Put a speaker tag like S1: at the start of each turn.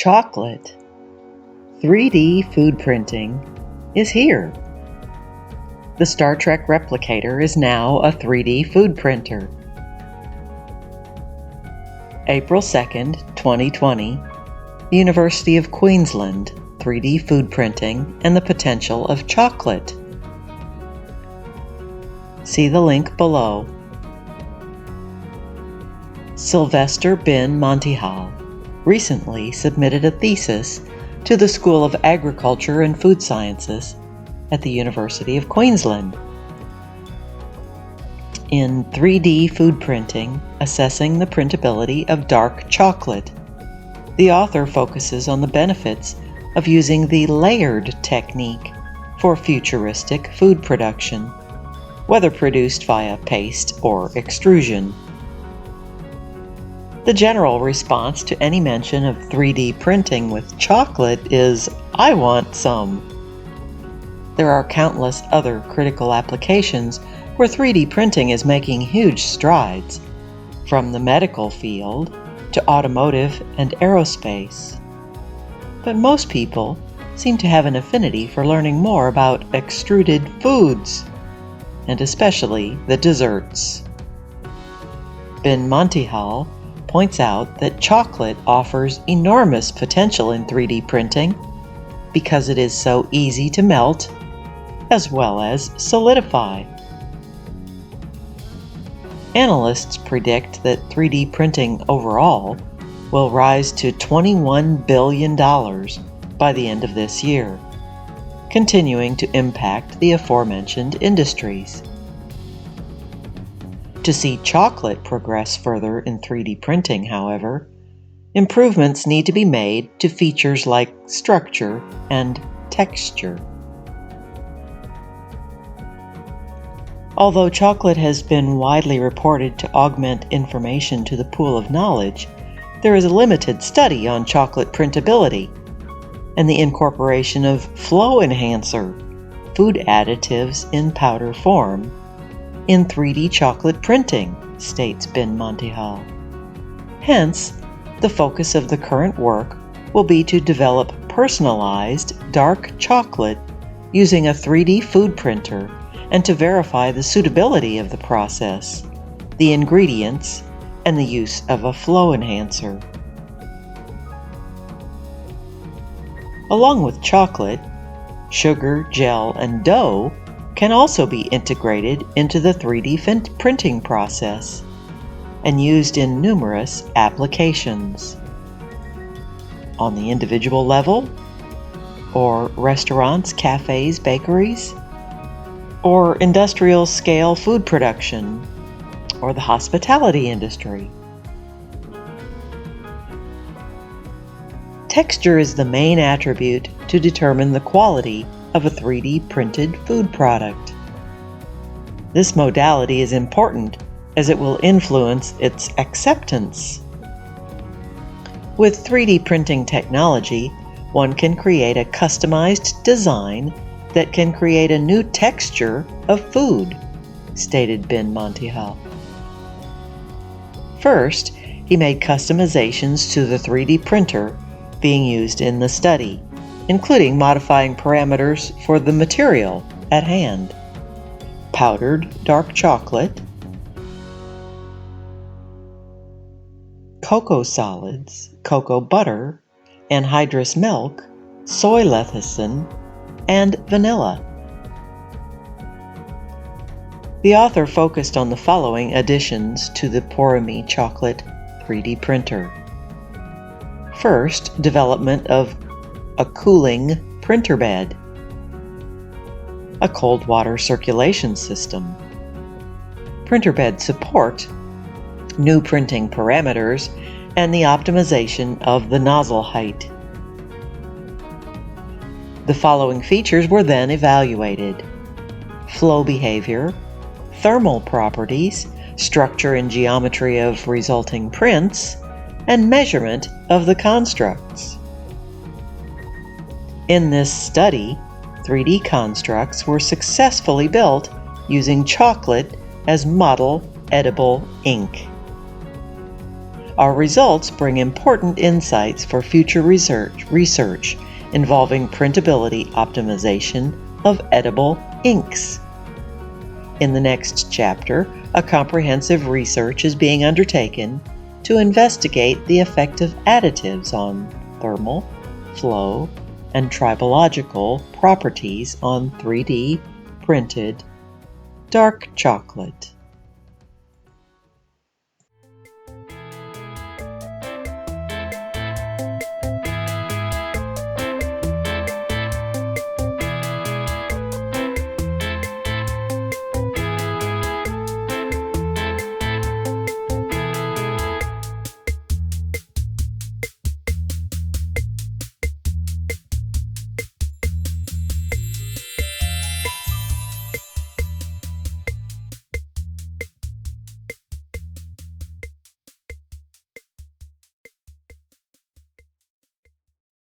S1: Chocolate. 3D food printing is here. The StarTrek Replicator is now a 3D food printer. April 2nd, 2020, the University of Queensland, 3D food printing and the potential of chocolate. See the link below. Sylvester bin Montihal recently submitted a thesis to the School of Agriculture and Food Sciences at the University of Queensland. In 3D food printing, assessing the printability of dark chocolate, the author focuses on the benefits of using the layered technique for futuristic food production, whether produced via paste or extrusion. The general response to any mention of 3D printing with chocolate is, "I want some." There are countless other critical applications where 3D printing is making huge strides, from the medical field to automotive and aerospace. But most people seem to have an affinity for learning more about extruded foods, and especially the desserts. Bin Montihal points out that chocolate offers enormous potential in 3D printing because it is so easy to melt as well as solidify. Analysts predict that 3D printing overall will rise to $21 billion by the end of this year, continuing to impact the aforementioned industries. To see chocolate progress further in 3D printing, however, improvements need to be made to features like structure and texture. Although chocolate has been widely reported to augment information to the pool of knowledge, there is a limited study on chocolate printability and the incorporation of flow enhancer, food additives in powder form, in 3D chocolate printing, states bin Montihal. Hence, the focus of the current work will be to develop personalized dark chocolate using a 3D food printer and to verify the suitability of the process, the ingredients, and the use of a flow enhancer. Along with chocolate, sugar, gel, and dough can also be integrated into the 3D printing process and used in numerous applications. On the individual level, or restaurants, cafes, bakeries, or industrial scale food production, or the hospitality industry. Texture is the main attribute to determine the quality of a 3D printed food product. This modality is important as it will influence its acceptance. With 3D printing technology, one can create a customized design that can create a new texture of food, stated bin Montihal. First, he made customizations to the 3D printer being used in the study, including modifying parameters for the material at hand: powdered dark chocolate, cocoa solids, cocoa butter, anhydrous milk, soy lecithin, and vanilla. The author focused on the following additions to the Porami chocolate 3D printer. First, development of a cooling printer bed, a cold water circulation system, printer bed support, new printing parameters, and the optimization of the nozzle height. The following features were then evaluated: flow behavior, thermal properties, structure and geometry of resulting prints, and measurement of the constructs. In this study, 3D constructs were successfully built using chocolate as model edible ink. Our results bring important insights for future research involving printability optimization of edible inks. In the next chapter, a comprehensive research is being undertaken to investigate the effect of additives on thermal, flow, and tribological properties on 3D printed dark chocolate.